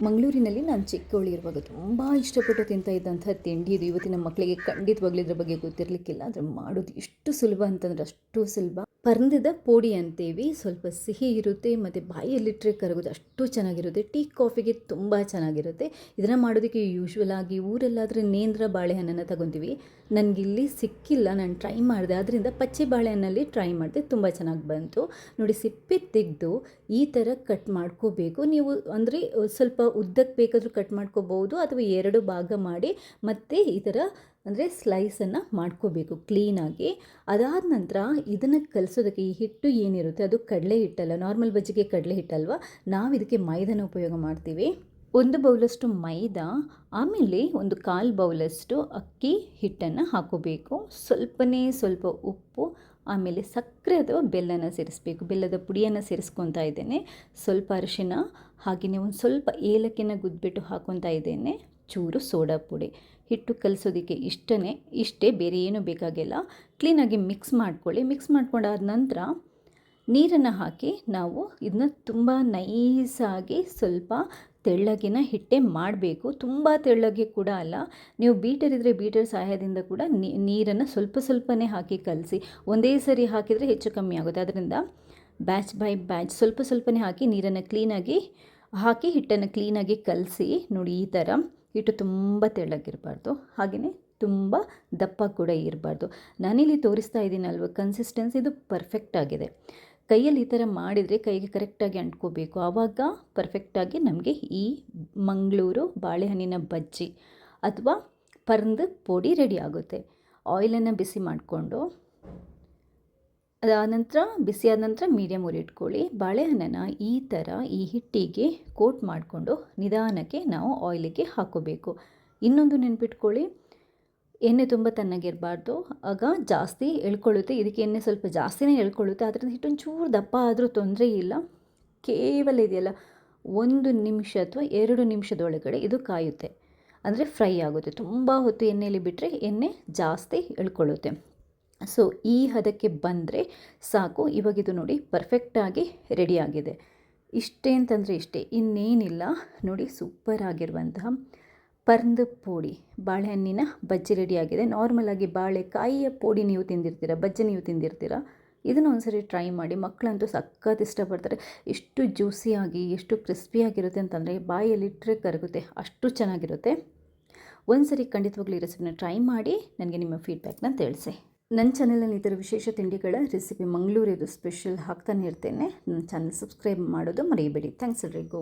ಮಂಗಳೂರಿನಲ್ಲಿ ನಾನು ಚಿಕ್ಕವಳಿರುವಾಗ ತುಂಬ ಇಷ್ಟಪಟ್ಟು ತಿಂತಾ ಇದ್ದಂಥ ತಿಂಡಿ ಇದು. ಇವತ್ತಿನ ಮಕ್ಕಳಿಗೆ ಖಂಡಿತವಾಗ್ಲೂ ಇದ್ರ ಬಗ್ಗೆ ಗೊತ್ತಿರಲಿಕ್ಕಿಲ್ಲ. ಆದರೆ ಮಾಡೋದು ಎಷ್ಟು ಸುಲಭ ಅಂತಂದರೆ ಅಷ್ಟು ಸುಲಭ. ಪರ್ಂದದ ಪೋಡಿ ಅಂತೀವಿ. ಸ್ವಲ್ಪ ಸಿಹಿ ಇರುತ್ತೆ ಮತ್ತು ಬಾಯಲ್ಲಿಟ್ಟರೆ ಕರಗೋದು ಅಷ್ಟು ಚೆನ್ನಾಗಿರುತ್ತೆ. ಟೀ ಕಾಫಿಗೆ ತುಂಬ ಚೆನ್ನಾಗಿರುತ್ತೆ. ಇದನ್ನು ಮಾಡೋದಕ್ಕೆ ಯೂಶ್ವಲ್ ಆಗಿ ಊರಲ್ಲಾದರೆ ನೇಂದ್ರ ಬಾಳೆಹಣ್ಣನ್ನು ತಗೊತೀವಿ. ನನಗಿಲ್ಲಿ ಸಿಕ್ಕಿಲ್ಲ, ನಾನು ಟ್ರೈ ಮಾಡಿದೆ. ಅದರಿಂದ ಪಚ್ಚೆ ಬಾಳೆಹಣ್ಣಲ್ಲಿ ಟ್ರೈ ಮಾಡಿದೆ, ತುಂಬ ಚೆನ್ನಾಗಿ ಬಂತು. ನೋಡಿ, ಸಿಪ್ಪೆ ತೆಗೆದು ಈ ಥರ ಕಟ್ ಮಾಡ್ಕೋಬೇಕು. ನೀವು ಅಂದರೆ ಸ್ವಲ್ಪ ಉದ್ದಕ್ಕೆ ಬೇಕಾದರೂ ಕಟ್ ಮಾಡ್ಕೋಬೋದು, ಅಥವಾ 2 ಭಾಗ ಮಾಡಿ ಮತ್ತು ಈ ಥರ ಅಂದರೆ ಸ್ಲೈಸನ್ನು ಮಾಡ್ಕೋಬೇಕು ಕ್ಲೀನಾಗಿ. ಅದಾದ ನಂತರ ಇದನ್ನು ಕಲಿಸೋದಕ್ಕೆ ಈ ಹಿಟ್ಟು ಏನಿರುತ್ತೆ ಅದು ಕಡಲೆ ಹಿಟ್ಟಲ್ಲ, ನಾರ್ಮಲ್ ಬಜ್ಜಿಗೆ ಕಡಲೆ ಹಿಟ್ಟಲ್ವ, ನಾವು ಇದಕ್ಕೆ ಮೈದಾನ ಉಪಯೋಗ ಮಾಡ್ತೀವಿ. 1 ಬೌಲಷ್ಟು ಮೈದಾ, ಆಮೇಲೆ 1/4 ಬೌಲಷ್ಟು ಅಕ್ಕಿ ಹಿಟ್ಟನ್ನು ಹಾಕೋಬೇಕು. ಸ್ವಲ್ಪ ಉಪ್ಪು, ಆಮೇಲೆ ಸಕ್ಕರೆ ಅಥವಾ ಬೆಲ್ಲನ ಸೇರಿಸಬೇಕು. ಬೆಲ್ಲದ ಪುಡಿಯನ್ನು ಸೇರಿಸ್ಕೊತಾ ಇದ್ದೇನೆ. ಸ್ವಲ್ಪ ಅರಿಶಿನ, ಹಾಗೆಯೇ ಒಂದು ಸ್ವಲ್ಪ ಏಲಕ್ಕಿನ ಗುದ್ಬಿಟ್ಟು ಹಾಕೊತಾ ಇದ್ದೇನೆ. ಚೂರು ಸೋಡಾ ಪುಡಿ. ಹಿಟ್ಟು ಕಲಿಸೋದಕ್ಕೆ ಇಷ್ಟೇ, ಬೇರೆ ಏನೂ ಬೇಕಾಗಿಲ್ಲ. ಕ್ಲೀನಾಗಿ ಮಿಕ್ಸ್ ಮಾಡ್ಕೊಳ್ಳಿ. ಮಿಕ್ಸ್ ಮಾಡ್ಕೊಂಡಾದ ನಂತರ ನೀರನ್ನು ಹಾಕಿ ನಾವು ಇದನ್ನ ತುಂಬ ನೈಸಾಗಿ ಸ್ವಲ್ಪ ತೆಳ್ಳಗಿನ ಹಿಟ್ಟೆ ಮಾಡಬೇಕು. ತುಂಬ ತೆಳ್ಳಗೆ ಕೂಡ ಅಲ್ಲ. ನೀವು ಬೀಟರ್ ಇದ್ದರೆ ಬೀಟರ್ ಸಹಾಯದಿಂದ ಕೂಡ ನೀರನ್ನು ಸ್ವಲ್ಪನೇ ಹಾಕಿ ಕಲಸಿ. ಒಂದೇ ಸರಿ ಹಾಕಿದರೆ ಹೆಚ್ಚು ಕಮ್ಮಿ ಆಗುತ್ತೆ. ಅದರಿಂದ ಬ್ಯಾಚ್ ಬೈ ಬ್ಯಾಚ್ ಸ್ವಲ್ಪನೇ ಹಾಕಿ ನೀರನ್ನು ಕ್ಲೀನಾಗಿ ಹಾಕಿ ಹಿಟ್ಟನ್ನು ಕ್ಲೀನಾಗಿ ಕಲಸಿ. ನೋಡಿ, ಈ ಥರ ಹಿಟ್ಟು ತುಂಬ ತೆಳ್ಳಗಿರಬಾರ್ದು, ಹಾಗೆಯೇ ತುಂಬ ದಪ್ಪ ಕೂಡ ಇರಬಾರ್ದು. ನಾನಿಲ್ಲಿ ತೋರಿಸ್ತಾ ಇದ್ದೀನಲ್ವ, ಕನ್ಸಿಸ್ಟೆನ್ಸಿ ಇದು ಪರ್ಫೆಕ್ಟ್ ಆಗಿದೆ. ಕೈಯಲ್ಲಿ ಈ ಥರ ಮಾಡಿದರೆ ಕೈಗೆ ಕರೆಕ್ಟಾಗಿ ಅಂಟ್ಕೋಬೇಕು. ಆವಾಗ ಪರ್ಫೆಕ್ಟಾಗಿ ನಮಗೆ ಈ ಮಂಗಳೂರು ಬಾಳೆಹಣ್ಣಿನ ಬಜ್ಜಿ ಅಥವಾ ಪರ್ಂದ ಪೋಡಿ ರೆಡಿ ಆಗುತ್ತೆ. ಆಯಿಲನ್ನು ಬಿಸಿ ಮಾಡಿಕೊಂಡು ಅದಾದ ನಂತರ ಬಿಸಿಯಾದ ನಂತರ ಮೀಡಿಯಮ್ ಉರಿ ಇಟ್ಕೊಳ್ಳಿ. ಬಾಳೆಹಣ್ಣನ್ನು ಈ ಥರ ಈ ಹಿಟ್ಟಿಗೆ ಕೋಟ್ ಮಾಡಿಕೊಂಡು ನಿಧಾನಕ್ಕೆ ನಾವು ಆಯಿಲಿಗೆ ಹಾಕೋಬೇಕು. ಇನ್ನೊಂದು ನೆನ್ಪಿಟ್ಕೊಳ್ಳಿ, ಎಣ್ಣೆ ತುಂಬ ತಣ್ಣಗಿರಬಾರ್ದು, ಆಗ ಜಾಸ್ತಿ ಎಳ್ಕೊಳ್ಳುತ್ತೆ. ಇದಕ್ಕೆ ಎಣ್ಣೆ ಸ್ವಲ್ಪ ಜಾಸ್ತಿನೇ ಎಳ್ಕೊಳ್ಳುತ್ತೆ. ಅದರಿಂದ ಹಿಟ್ಟೊಂದು ಚೂರು ದಪ್ಪ ಆದರೂ ತೊಂದರೆ ಇಲ್ಲ. ಕೇವಲ ಇದೆಯಲ್ಲ 1 ನಿಮಿಷ ಅಥವಾ 2 ನಿಮಿಷದೊಳಗಡೆ ಇದು ಕಾಯುತ್ತೆ, ಅಂದರೆ ಫ್ರೈ ಆಗುತ್ತೆ. ತುಂಬ ಹೊತ್ತು ಎಣ್ಣೆಯಲ್ಲಿ ಬಿಟ್ಟರೆ ಎಣ್ಣೆ ಜಾಸ್ತಿ ಎಳ್ಕೊಳ್ಳುತ್ತೆ. ಸೊ ಈ ಹದಕ್ಕೆ ಬಂದರೆ ಸಾಕು. ಇವಾಗಿದು ನೋಡಿ ಪರ್ಫೆಕ್ಟಾಗಿ ರೆಡಿಯಾಗಿದೆ. ಇಷ್ಟೇ ಅಂತಂದರೆ ಇಷ್ಟೇ, ಇನ್ನೇನಿಲ್ಲ. ನೋಡಿ, ಸೂಪರ್ ಆಗಿರುವಂತಹ ಪರ್ಂದ ಪೋಡಿ ಬಾಳೆಹಣ್ಣಿನ ಬಜ್ಜಿ ರೆಡಿಯಾಗಿದೆ. ನಾರ್ಮಲಾಗಿ ಬಾಳೆಕಾಯಿಯ ಪೋಡಿ ನೀವು ತಿಂದಿರ್ತೀರ, ಬಜ್ಜಿ ನೀವು ತಿಂದಿರ್ತೀರ. ಇದನ್ನು ಒಂದ್ಸರಿ ಟ್ರೈ ಮಾಡಿ. ಮಕ್ಕಳಂತೂ ಸಖತ್ ಇಷ್ಟಪಡ್ತಾರೆ. ಎಷ್ಟು ಜ್ಯೂಸಿಯಾಗಿ ಎಷ್ಟು ಕ್ರಿಸ್ಪಿಯಾಗಿರುತ್ತೆ ಅಂತಂದರೆ ಬಾಯಲ್ಲಿಟ್ಟರೆ ಕರಗುತ್ತೆ, ಅಷ್ಟು ಚೆನ್ನಾಗಿರುತ್ತೆ. ಒಂದ್ಸರಿ ಖಂಡಿತವಾಗ್ಲೂ ಈ ರೆಸಿಪಿನ ಟ್ರೈ ಮಾಡಿ ನನಗೆ ನಿಮ್ಮ ಫೀಡ್ಬ್ಯಾಕ್ನ ತಿಳಿಸಿ. ನನ್ನ ಚಾನಲಲ್ಲಿ ಈ ಥರ ವಿಶೇಷ ತಿಂಡಿಗಳ ರೆಸಿಪಿ ಮಂಗಳೂರಿದು ಸ್ಪೆಷಲ್ ಹಾಕ್ತಾನೆ ಇರ್ತೇನೆ. ನನ್ನ ಚಾನಲ್ ಸಬ್ಸ್ಕ್ರೈಬ್ ಮಾಡೋದು ಮರೆಯಬೇಡಿ. ಥ್ಯಾಂಕ್ಸ್ ಎಲ್ರಿಗೂ.